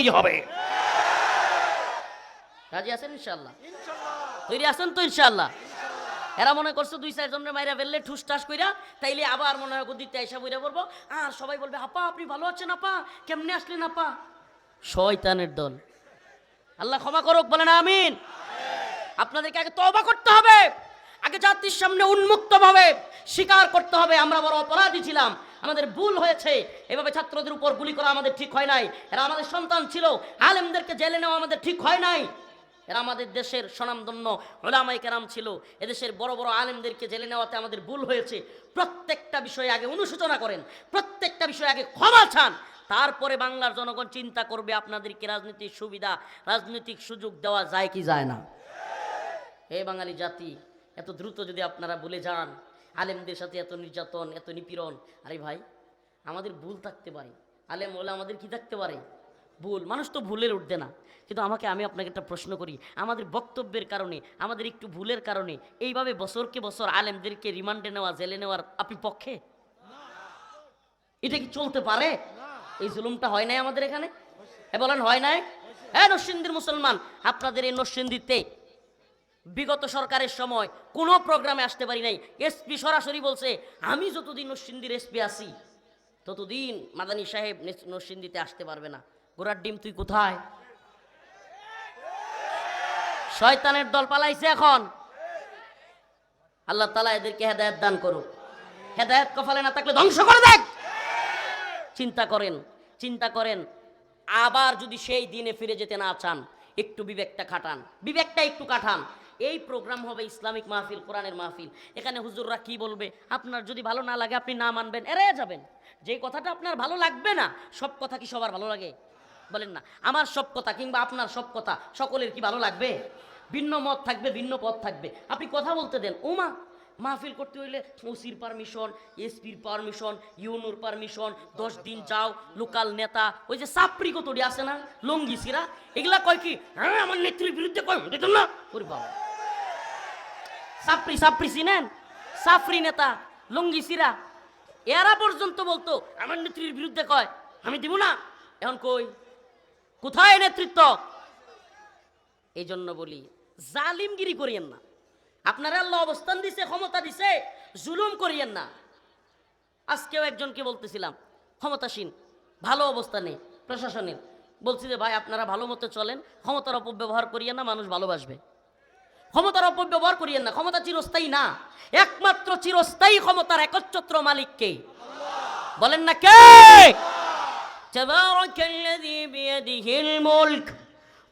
করতেই হবে। রাজি আছেন ইনশাআল্লাহ? তৈরি আছেন তো ইনশাআল্লাহ? এরা মনে করছে 2-4 জনের মাইরা ফেললে ঠুস ঠাস কইরা তাইলে আবার মনে হয় গদিতে আইসা বইরা পড়বো, আর সবাই বলবে আপা আপনি ভালো আছেন আপা, কেমনে আসলেন আপা? শয়তানের দল, আল্লাহ ক্ষমা করুক, বলেন আমিন। আপনাদেরকে আগে তওবা করতে হবে, আগে জাতির সামনে উন্মুক্তভাবে স্বীকার করতে হবে আমরা বড় অপরাধী ছিলাম, আমাদের ভুল হয়েছে। এভাবে ছাত্রদের উপর গুলি করা আমাদের ঠিক হয় নাই, এরা আমাদের সন্তান ছিল, আলেমদেরকে জেলে নেওয়া আমাদের ঠিক হয় নাই। এরা আমাদের দেশের স্বনামধন্য উলামায়ে কেরাম ছিল, এদেশের বড় বড় আলেমদেরকে জেলে নেওয়াতে আমাদের ভুল হয়েছে। প্রত্যেকটা বিষয়ে আগে অনুশোচনা করেন, প্রত্যেকটা বিষয়ে আগে ক্ষমা চান, তারপরে বাংলার জনগণ চিন্তা করবে আপনাদেরকে রাজনীতির সুবিধা, রাজনৈতিক সুযোগ দেওয়া যায় কি যায় না। হে বাঙালি জাতি, এত দ্রুত যদি আপনারা ভুলে যান আলেমদের সাথে এত নির্যাতন, এত নিপীড়ন, আরে ভাই আমাদের ভুল থাকতে পারে, আলেম ওলা আমাদের কি থাকতে পারে, ভুল, মানুষ তো ভুলের উঠবে না। কিন্তু আমি আপনাকে একটা প্রশ্ন করি, আমাদের বক্তব্যের কারণে, আমাদের একটু ভুলের কারণে এইভাবে বছরকে বছর আলেমদেরকে রিমান্ডে নেওয়া, জেলে নেওয়ার আপনি পক্ষে? এটা কি চলতে পারে? এই জুলুমটা হয় নাই আমাদের এখানে? বলেন হয় নাই? হ্যাঁ, নরসিংদীর মুসলমান, আপনাদের এই নরসিংদীতে বিগত সরকারের সময় কোনো প্রোগ্রামে আসতে পারি নাই। এসপি সরাসরি বলছে আমি যতদিন নরসিংদীর এসপি আসি ততদিন মাদানী সাহেব নরসিংদীতে আসতে পারবে না। গোড়ার ডিম তুই কোথায়? শয়তানের দল পালাইছে এখন। আল্লাহ তাআলা এদেরকে হেদায়েত দান করুক, হেদায়েত কপালে না থাকলে ধ্বংস করে দেখ। চিন্তা করেন, চিন্তা করেন, আবার যদি সেই দিনে ফিরে যেতে না চান একটু বিবেকটা খাটান, বিবেকটা একটু কাটান। এই প্রোগ্রাম হবে ইসলামিক মাহফিল, কোরআনের মাহফিল, এখানে হুজুররা কি বলবে আপনার যদি ভালো না লাগে আপনি না মানবেন, এড়িয়ে যাবেন। যে কথাটা আপনার ভালো লাগবে না, সব কথা কি সবার ভালো লাগে? বলেন না, আমার সব কথা কিংবা আপনার সব কথা সকলের কি ভালো লাগবে? ভিন্ন মত থাকবে, ভিন্ন পথ থাকবে, আপনি কথা বলতে দেন। ওমা, মাহফিল করতে হইলে ওসির পারমিশন, এসপির পারমিশন, ইউনুর পারমিশন, 10 দিন যাও, লোকাল নেতা, ওই যে সাপড়ি কতটি আছে না লঙ্গিসিরা, এগুলা কয় কি হ্যাঁ আমার নেত্রীর বিরুদ্ধে কয় দেখুন না, ওরে বাবা, সাপড়ি সাপড়ি চিনেন? সাপড়ি নেতা লঙ্গিসিরা এরা পর্যন্ত বলতো আমার নেত্রীর বিরুদ্ধে কয়, আমি দিব না। এখন কই, কোথায় নেতৃত্ব? এই জন্য বলি জালিমগিরি করিয়েন না, আপনারা আল্লাহ অবস্থান দিছে, ক্ষমতা দিছে, জুলুম করিয়েন না। আজকেও একজনকে বলতেছিলাম ক্ষমতাসীন, ভালো অবস্থানে প্রশাসনের, বলছি যে ভাই আপনারা ভালো মতো চলেন, ক্ষমতার অপব্যবহার করিয়েন না, মানুষ ভালোবাসবে। ক্ষমতার অপব্যবহার করিয়েন না, ক্ষমতা চিরস্থায়ী না, একমাত্র চিরস্থায়ী ক্ষমতার একচ্ছত্র মালিক কে? বলেন না কে? তাবারাকাল্লাযী বিয়াদিহিল মুলক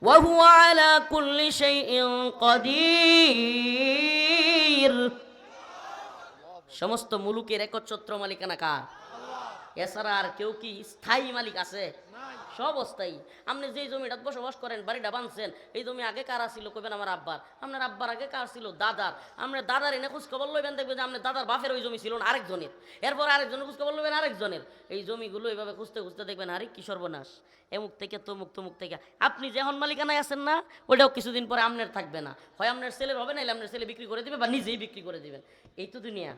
ওয়া হুয়া আলা কুল্লি শাইইন কাদির। সমস্ত মুলুকের একচ্ছত্র মালিকানা কার? এছাড়া আর কেউ কি স্থায়ী মালিক আছে? সব অস্থায়ী। আপনি যেই জমিটা বসবাস করেন, বাড়িটা বানছেন, এই জমি আগে কার ছিল কইবেন আমার আব্বার, আপনার আব্বার আগে কার ছিল? দাদার। আপনার দাদার এনে খোঁজ খবর লইবেন, দেখবেন যে আপনার দাদার বাপের ওই জমি ছিল না আরেকজনের, এরপর আরেকজনের খোঁজ খবর লইবেন আরেকজনের। এই জমিগুলো এইভাবে খুঁজতে খুঁজতে দেখবেন আরে কি সর্বনাশ, এমুক থেকে তমুক, তমুক থেকে। আপনি যখন মালিকানায় আছেন না, ওইটাও কিছুদিন পরে আপনার থাকবে না, হয় আপনার ছেলের হবে, নাইলে আপনার ছেলে বিক্রি করে দিবে বা নিজেই বিক্রি করে দিবেন। এই তো দুনিয়া।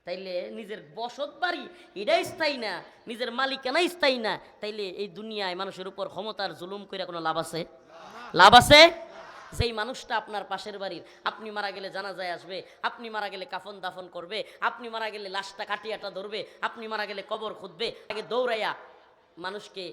তাইলে নিজের বসত বাড়ি এটাই স্থায়ী না, নিজের মালিকানা স্থায়ী না, তাইলে এই দুনিয়ায় মানুষের উপর ক্ষমতার জুলুম করে কোনো লাভ আছে? লাভ আছে? যেই মানুষটা আপনার পাশের বাড়ির, আপনি মারা গেলে জানাজায় আসবে, আপনি মারা গেলে কাফন দাফন করবে, আপনি মারা গেলে লাশটা কাটিয়াটা ধরবে, আপনি মারা গেলে কবর খুঁজবে, আগে দৌড়াইয়া মানুষকে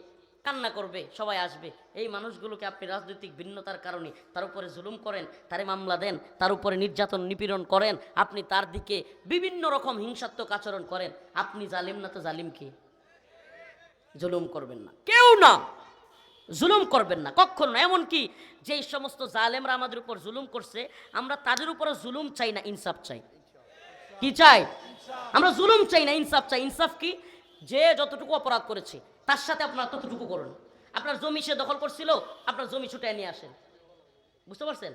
কান্না করবে, সবাই আসবে, এই মানুষগুলোকে আপনি রাজনৈতিক ভিন্নতার কারণে তার উপরে জুলুম করেন, তারে মামলা দেন, তার উপরে নির্যাতন নিপীড়ন করেন, আপনি তার দিকে বিভিন্ন রকম হিংসাত্মক আচরণ করেন, আপনি জালিম না তো জালিম কি? জুলুম করবেন না, কেউ না, জুলুম করবেন না কখনো। এমনকি যেই সমস্ত জালেমরা আমাদের উপর জুলুম করছে, আমরা তাদের উপরে জুলুম চাই না, ইনসাফ চাই। কি চাই? আমরা জুলুম চাই না, ইনসাফ চাই। ইনসাফ কি? যে যতটুকু অপরাধ করেছে তার সাথে আপনার ততটুকু করুন। আপনার জমি সে দখল করছিল, আপনার জমি ছুটে নিয়ে আসেন, বুঝতে পারছেন?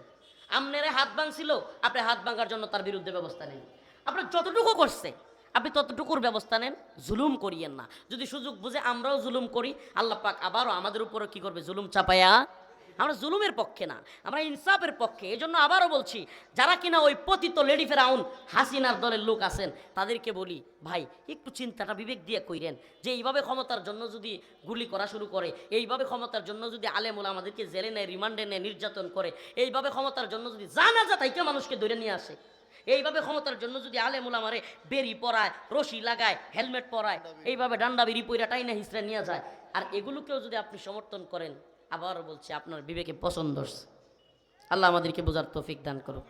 আপনারে হাত ভাঙছিল, আপনি হাত ভাঙার জন্য তার বিরুদ্ধে ব্যবস্থা নেন। আপনার যতটুকু করছে আপনি ততটুকুর ব্যবস্থা নেন, জুলুম করিয়েন না। যদি সুযোগ বুঝে আমরাও জুলুম করি, আল্লাহ পাক আবারও আমাদের উপরে কি করবে? জুলুম চাপায়া আমরা জুলুমের পক্ষে না, আমরা ইনসাফের পক্ষে। এই জন্য আবারও বলছি, যারা কিনা ওই পতিত লেডি ফেরাউন হাসিনার দলের লোক আছেন তাদেরকে বলি, ভাই একটু চিন্তাটা বিবেক দিয়ে কইরেন যে এইভাবে ক্ষমতার জন্য যদি গুলি করা শুরু করে, এইভাবে ক্ষমতার জন্য যদি আলেমুল আমাদেরকে জেলে নেয়, রিমান্ডে নেয়, নির্যাতন করে, এইভাবে ক্ষমতার জন্য যদি জানাজা তাইকে মানুষকে ধরে নিয়ে আসে, এইভাবে ক্ষমতার জন্য যদি আলেমুল আমারে বেরি পরায়, রশি লাগায়, হেলমেট পরায়, এইভাবে ডান্ডা বেরি পইরা টাইনা হিসড়ে নিয়ে যায়, আর এগুলোকেও যদি আপনি সমর্থন করেন, আবারও বলছি আপনার বিবেকে পছন্দ। আল্লাহ আমাদেরকে বোঝার তৌফিক দান করুক।